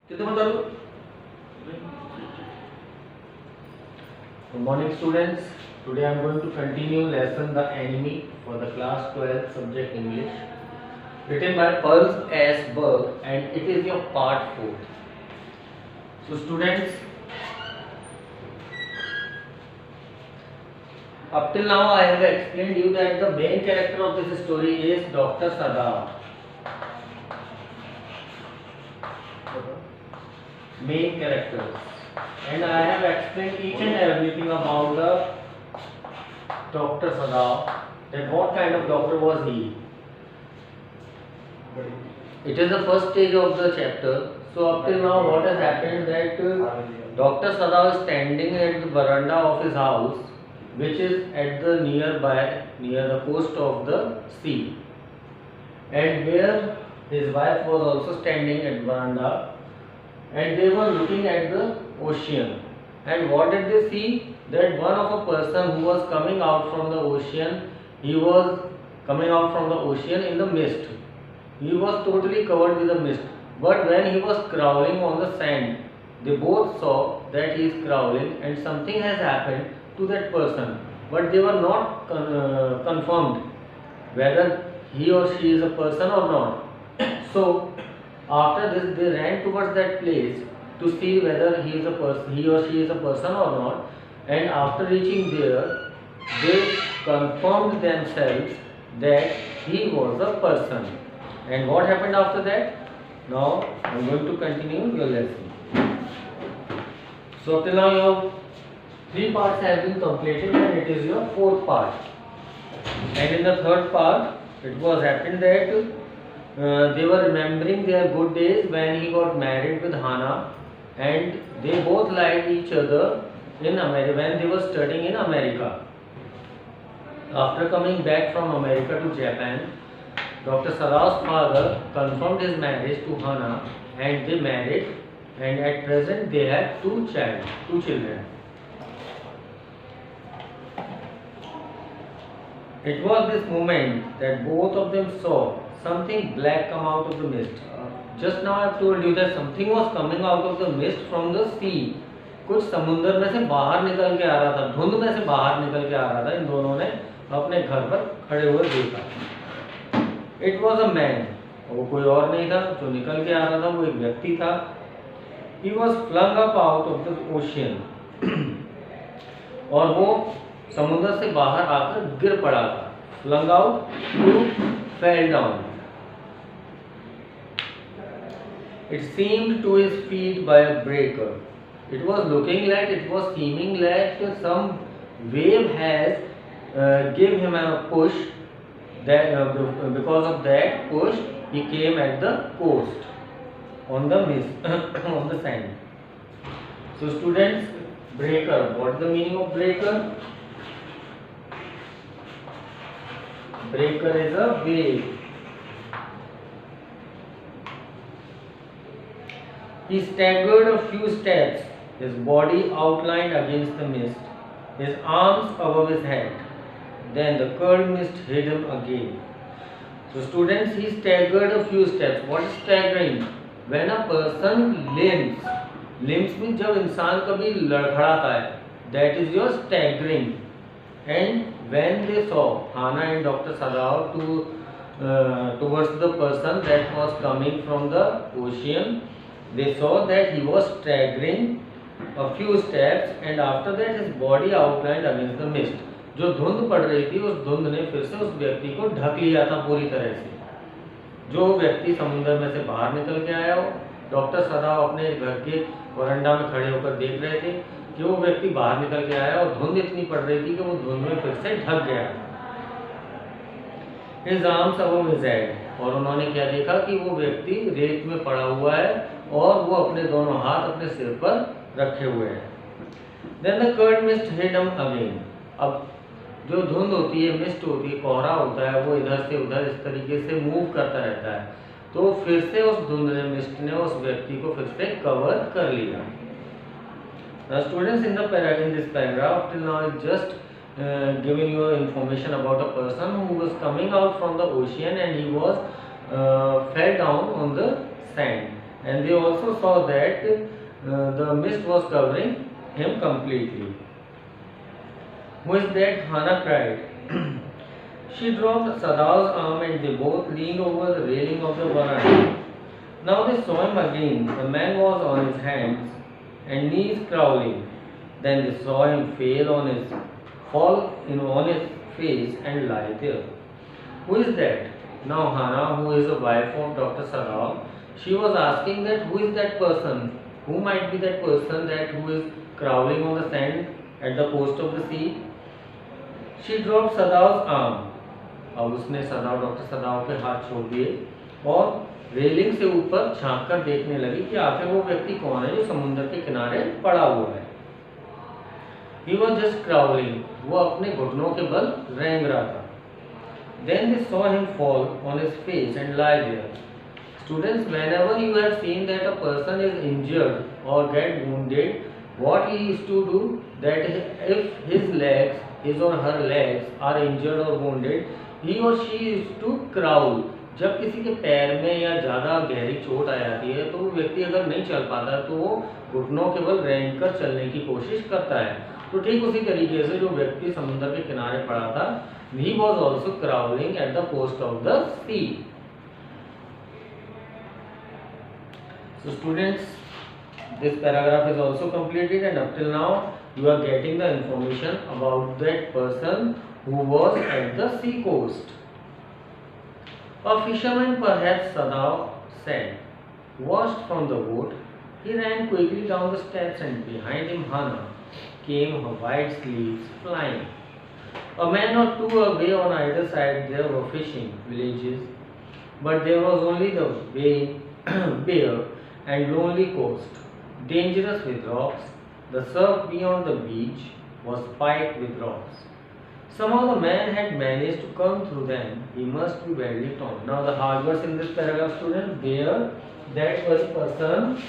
Good morning students. Today I am going to continue lesson The Enemy for the class 12 subject English, written by Pearl S. Berg, and it is your part 4. So students, up till now I have explained you that the main character of this story is Dr. Sada. Main characters, and I have explained each and everything about the Dr. Sada, that what kind of doctor was he. It is the first stage of the chapter. So up till now what has happened that Dr. Sada is standing at the veranda of his house, which is at the near the coast of the sea, and where his wife was also standing at veranda, and they were looking at the ocean. And what did they see? That one of a person who was coming out from the ocean, he was coming out from the ocean in the mist. He was totally covered with the mist. But when he was crawling on the sand, they both saw that he is crawling and something has happened to that person. But they were not confirmed whether he or she is a person or not. So after this, they ran towards that place to see whether he or she is a person or not. And after reaching there, they confirmed themselves that he was a person. And what happened after that? Now I am going to continue your lesson. So till now your 3 parts have been completed, and it is your 4th part. And in the 3rd part, it was happened that they were remembering their good days when he got married with Hannah, and they both liked each other in America when they were studying in America. After coming back from America to Japan, Dr. Sada's father confirmed his marriage to Hannah, and they married, and at present they have 2 children. It was this moment that both of them saw something black come out of the mist. Just now I have told you that something was coming out of the mist from the sea. कुछ समुद्र में से बाहर निकल के आ रहा था, धुंध में से बाहर निकल के आ रहा था. इन दोनों ने अपने घर पर खड़े हुए देखा. It was a man. वो कोई और नहीं था जो निकल के आ रहा था, वो एक व्यक्ति था. He was flung up out of the ocean. और वो समुद्र से बाहर आकर गिर पड़ा था. Flung out to fell down. It seemed to his feet by a breaker. It was seeming like some wave has give him a push. That because of that push, he came at the coast on the mist on the sand. So students, breaker. What is the meaning of breaker? Breaker is a wave. He staggered a few steps, his body outlined against the mist, his arms above his head. Then the cold mist hid him again. So students, he staggered a few steps. What is staggering? When a person limps means जब इंसान कभी लड़खड़ाता है, that is your staggering. And when they saw Hannah and Dr. Sada towards the person that was coming from the ocean, they saw that he was staggering a few steps, and after that his body outlined against the mist. जो धुंध पड़ रही थी, उस धुंध ने फिर से उस व्यक्ति को ढक लिया था पूरी तरह से. जो व्यक्ति समुद्र में से बाहर निकल के आया हो, डॉक्टर सदा अपने घर के वरांडा में खड़े होकर देख रहे थे कि वो व्यक्ति बाहर निकल के आया और धुंध इतनी पड़ रही थी कि वो धुंध में फिर से ढक गया. His arms above his head. और उन्होंने क्या देखा कि वो व्यक्ति रेत में पड़ा हुआ है और वो अपने दोनों हाथ अपने सिर पर रखे हुए हैं. Then the cold mist hid him again. अब जो धुंध होती है, मिस्ट होती है, कोहरा होता है, वो इधर से उधर इस तरीके से मूव करता रहता है. तो फिर से उस धुंध ने, मिस्ट ने उस व्यक्ति को फिर से कवर कर लिया. Now students, in this paragraph till now is just giving you information about a person who was coming out from the ocean, and he was fell down on the sand, and they also saw that the mist was covering him completely. Who is that? Hannah cried. She dropped Sadao's arm and they both leaned over the railing of the veranda. Now they saw him again. The man was on his hands and knees crawling. Then they saw him fall on his face and lie there. Who is that? Now Hannah, who is the wife of Dr. Sadao, she was asking that who is that person? Who might be that person that who is crawling on the sand at the coast of the sea? She dropped Sadao's arm. अब उसने सदाव doctor सदाव के हाथ छोड़ दिए और railing से ऊपर झांक कर देखने लगी कि आखिर वो व्यक्ति कौन है जो समुद्र के किनारे पड़ा हुआ है. He was just crawling. वो अपने घुटनों के बल रेंग रहा था. Then they saw him fall on his face and lie there. Students, whenever you have seen that a person is injured or get wounded, what he is to do that if his or her legs are injured or wounded, he or she is to crawl. जब किसी के पैर में या ज़्यादा गहरी चोट आ जाती है तो वो व्यक्ति अगर नहीं चल पाता तो वो घुटनों के बल रेंग कर चलने की कोशिश करता है. तो ठीक उसी तरीके से जो व्यक्ति समुद्र के किनारे पड़ा था, he was also crawling at the coast of the sea. So students, this paragraph is also completed and up till now you are getting the information about that person who was at the sea coast. A fisherman, perhaps Sadao said, washed from the boat. He ran quickly down the steps and behind him Hannah came, her white sleeves flying. A man or two away on either side there were fishing villages, but there was only the bare and lonely coast, dangerous with rocks. The surf beyond the beach was spiked with rocks. Somehow the man had managed to come through them. He must be badly torn. Now the hard words in this paragraph, student, there, that was a person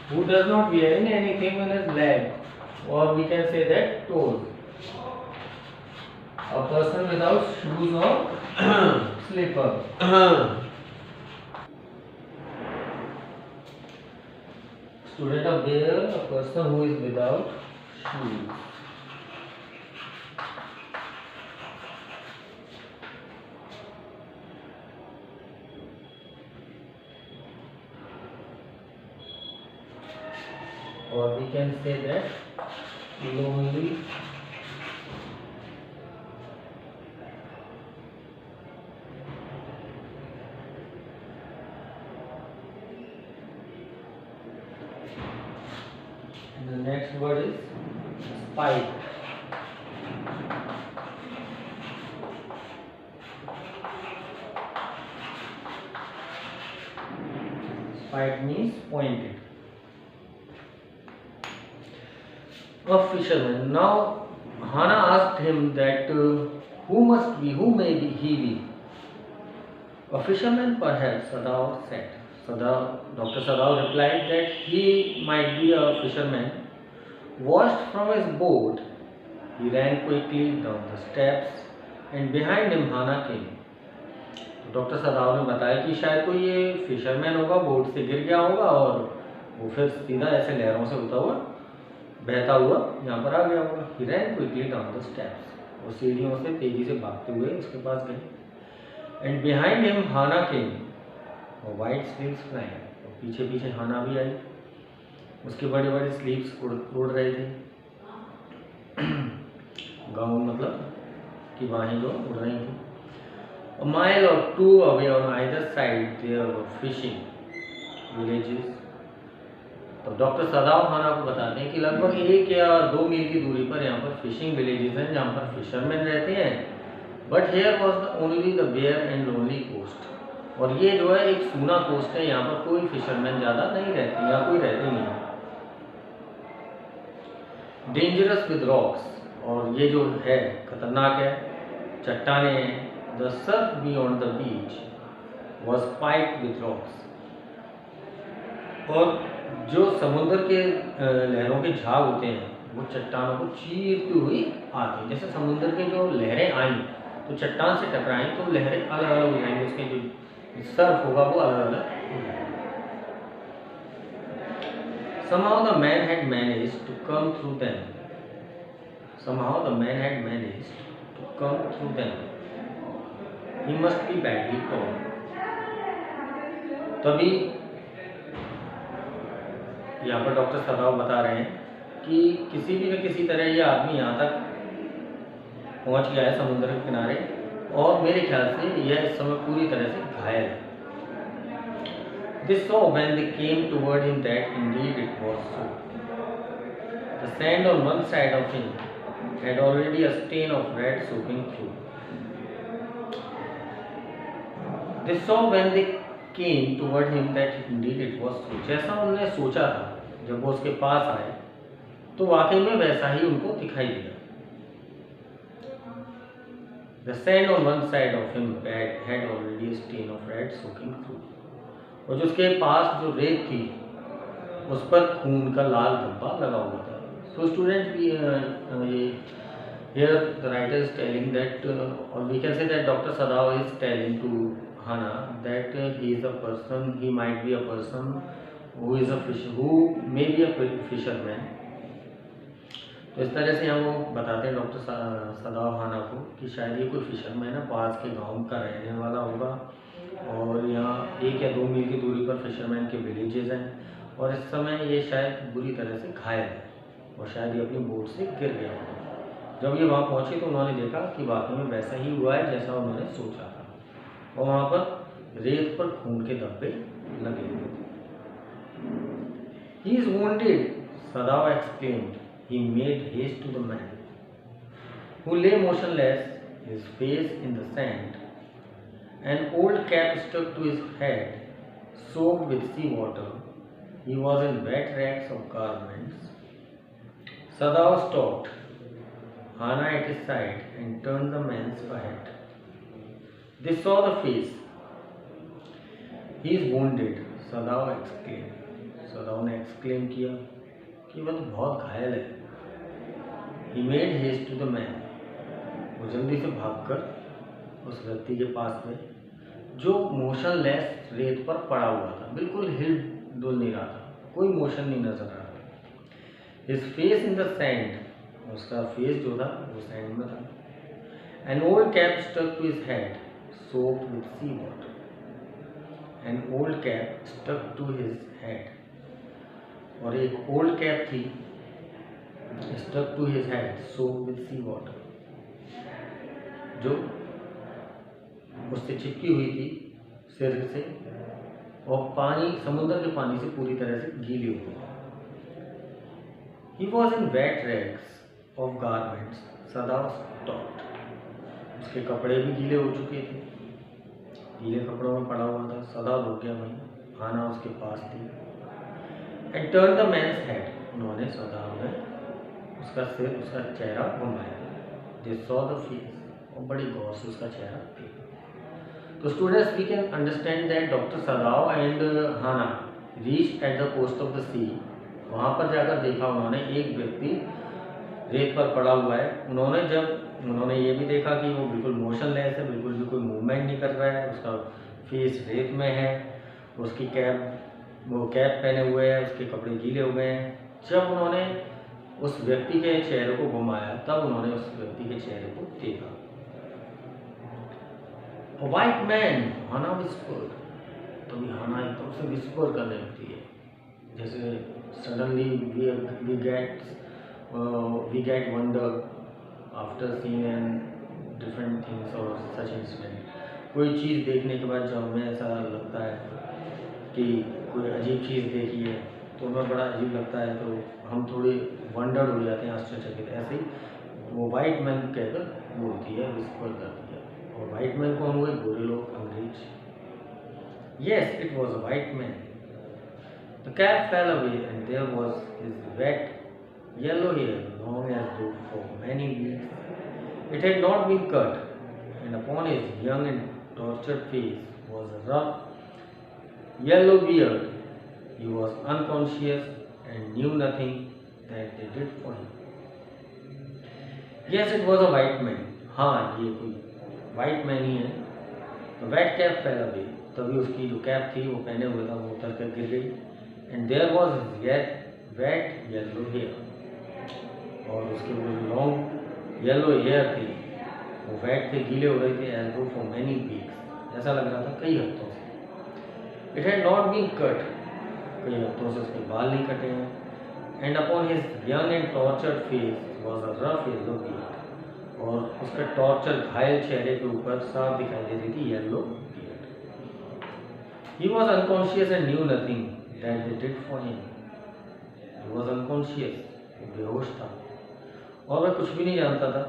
who does not wearing anything on his leg, or we can say that toes. A person without shoes or slipper. Student of there, a person who is without shoes. Or we can say that lonely and the next word is spike. Spike means pointed. A fisherman. Now Hannah asked him that who may he be? A fisherman, perhaps, Sadao said. Dr. Sadao replied that he might be a fisherman. Washed from his boat, he ran quickly down the steps and behind him Hannah came. Doctor सदाव ने बताया कि शायद कोई ये fisherman होगा, boat से गिर गया होगा और वो फिर सीधा ऐसे लहरों से होता हुआ बहता हुआ यहाँ पर आ गया होगा. He ran quickly down the steps. वो सीढ़ियों से तेजी से भागते हुए उसके पास गए. And behind him Hannah came. और white sleeves flying. और पीछे पीछे हाना भी आई. उसके बड़े बड़े स्लीव्स उड़ रहे थे. गाउन मतलब कि बाहें जो उड़ रही थी. A mile or two away on either side there were fishing villages. तो डॉक्टर सदाव हाना को बताते हैं कि लगभग 1 या 2 मील की दूरी पर यहाँ पर फिशिंग विलेजेस हैं जहाँ पर फिशरमैन रहते हैं. But here was only the bare and lonely coast. और ये जो है एक सूना कोस्ट है, यहाँ पर कोई फिशरमैन ज़्यादा नहीं रहते, यहाँ कोई रहते नहीं. Dangerous with rocks. और ये जो है खतरनाक है, चट्टाने हैं. The Surf beyond the beach was spiked with rocks. और जो समुद्र के लहरों के झाग होते हैं वो चट्टानों को चीरती हुई आती. जैसे समुद्र के जो लहरें आई तो चट्टान से टकराई तो लहरें अलग अलग हो जाएंगी, उसके जो सर्फ होगा वो अलग अलग हो जाएगा. Somehow the man had managed to come through them. Somehow the man had managed to come through them. He must be badly torn. तभी यहाँ पर डॉक्टर सदाव बता रहे हैं कि किसी भी न किसी तरह ये आदमी यहाँ तक पहुँच गया है समुद्र के किनारे, और मेरे ख्याल से यह इस समय पूरी तरह से घायल है. They saw when they came toward him that indeed it was so. The sand on one side of him had already a stain of red soaking through. They saw when they came toward him that indeed it was so. जैसा उन्होंने सोचा था जब वो उसके पास आए तो वाकई में वैसा ही उनको दिखाई दिया. The sand on one side of him had already a stain of red soaking through. और जो उसके पास जो रेत थी उस पर खून का लाल धब्बा लगा हुआ था. So students, here the writer is telling that, or we can say that Dr. Sadao is telling to Hana that he is a person, he might be a person who is a fish, who may be a fisherman. तो इस तरह से यहाँ वो बताते हैं doctor सदाव हाना को कि शायद ये कोई फिशरमैन है, पास के गांव का रहने वाला होगा, और यहाँ 1 या 2 मील की दूरी पर फिशरमैन के विलेजेस हैं, और इस समय ये शायद बुरी तरह से घायल है और शायद ये अपनी बोट से गिर गया होगा. जब ये वहाँ पहुँचे तो उन्होंने देखा कि वाकई में वैसा ही हुआ है जैसा उन्होंने सोचा था, और वहाँ पर रेत पर खून के धब्बे लगे हुए थे. He is wounded, Sadao exclaimed. He made haste to the man, who lay motionless, his face in the sand, an old cap stuck to his head, soaked with sea water. He was in wet rags of garments. Sadao stopped, Hana at his side, and turned the man's head. They saw the face. He is wounded, Sadao exclaimed. Sadao ने exclaim किया कि वह तो बहुत घायल है. He made haste to the man. वो जल्दी से भागकर उस व्यक्ति के पास गए जो मोशनलेस रेत पर पड़ा हुआ था, बिल्कुल हिल डुल नहीं रहा था, कोई मोशन नहीं नजर आ रहा था. His face in the sand, उसका फेस जो था वो सैंड में था. An old cap stuck to his head, soaked with sea water. An old cap stuck to his head. और एक ओल्ड कैप थी stuck to his head, soaked with sea water, जो उससे चिपकी हुई थी सिर से और पानी, समुद्र के पानी से पूरी तरह से गीली हुई. He was in wet rags of garments. Sadao stopped. उसके कपड़े भी गीले हो चुके थे, गीले कपड़ों में पड़ा हुआ था. सदाव रुक गया वहीं, हाना उसके पास थी. And turned the man's head. उन्होंने सदाव ने उसका सिर, उसका चेहरा घुमाया. They saw the face. और बड़ी गौर से उसका चेहरा देखा. तो students, we can understand that Dr. Sadao and Hana reached at the coast of the sea. वहाँ पर जाकर देखा उन्होंने एक व्यक्ति रेत पर पड़ा हुआ है. उन्होंने ये भी देखा कि वो बिल्कुल मोशनलेस है, बिल्कुल भी कोई मूवमेंट नहीं कर रहा है, उसका फेस रेत में है, उसकी वो कैप पहने हुए है, उसके कपड़े गीले हो गए हैं. जब उन्होंने उस व्यक्ति के चेहरे को घुमाया तब उन्होंने उस व्यक्ति के चेहरे को देखा. A white man, Hana whispered. तभी हाना एकदम से विस्पर करने लगती है, जैसे suddenly we get wonder after seeing different things or such incident. कोई चीज़ देखने के बाद जब हमें ऐसा लगता है कि कोई अजीब चीज़ देखी है तो हमें बड़ा अजीब लगता है, तो हम थोड़े वंडर्ड हो जाते हैं, आश्चर्यचकित. ऐसे ही वो वाइट मैन कहकर बोलती है, विस्पर करती है. और वाइट मैन कौन हुए? गोरे लोग, अंग्रेज. Yes, it was a white man. The cap fell away and there was his wet yellow hair, long as though for many weeks it had not been cut, and upon his young and tortured face was a rough yellow beard. He was unconscious and knew nothing that they did for him. Yes, it was a white man. हाँ, ये कोई white man ही है. The wet cap fell away. तभी उसकी जो cap थी वो पहने हुए था वो उतर कर गिर गई. And there was his wet yellow hair, और उसके वो लॉन्ग येलो हेयर थे वो वेट थे, गीले हो रहे थे, एज दो फॉर मैनी वीक्स, ऐसा लग रहा था कई हफ्तों से। It had not been cut, कई हफ्तों से उसके बाल नहीं कटे हैं। And upon his young and tortured face was a rough yellow beard, और उसका टॉर्चर घायल चेहरे के ऊपर साफ दिखाई दे रही थी yellow beard. He was unconscious and knew nothing that they did for him. He was unconscious, बेहोश था और वह कुछ भी नहीं जानता था।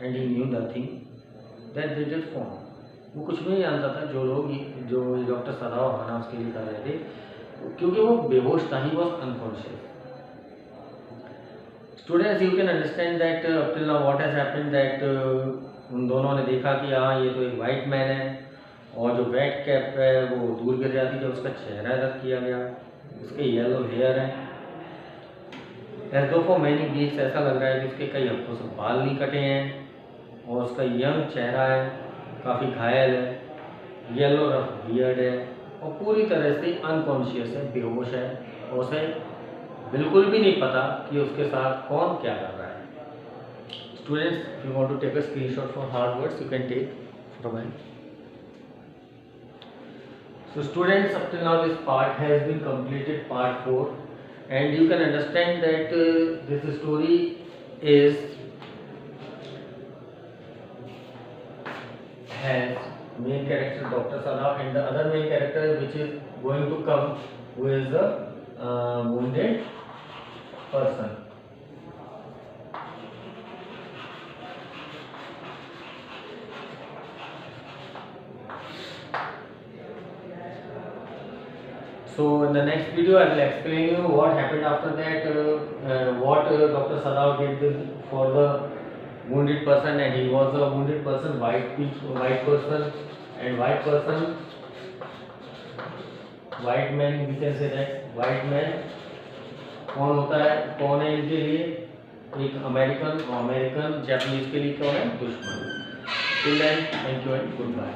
And he knew nothing that they did for him, वो कुछ भी नहीं जानता था जो लोग जो डॉक्टर सदाव खाना उसके लिए कर रहे थे, क्योंकि वो बेहोश था। He was unconscious. Students, you can understand that up till now what has happened, that उन दोनों ने देखा कि हाँ ये तो एक वाइट मैन है, और जो वेट कैप है वो दूर गिर जाती जब उसका चेहरा इधर किया गया, उसके येलो हेयर है। एज दो फॉर मैनी वीक्स, ऐसा लग रहा है कि उसके कई हफ्तों से बाल नहीं कटे हैं, और उसका यंग चेहरा है, काफ़ी घायल है, येलो रफ बियर्ड है, और पूरी तरह से अनकॉन्शियस है, बेहोश है, और उसे बिल्कुल भी नहीं पता कि उसके साथ कौन क्या कर रहा है। Students, if you want to take a screenshot for hard words, you can take for a while. So students, up till now this part has been completed, part 4, and you can understand that this story is has main character Dr. Sadav and the other main character which is going to come, who is the wounded person. So in the next video I will explain you what happened after that, what Dr. Sadav did for the wounded person, and he was a wounded person, white person, and white man, we can say that white man कौन होता है, कौन है इनके लिए, एक American, और American Japanese के लिए कौन है, दुश्मन। Till then, thank you and good bye.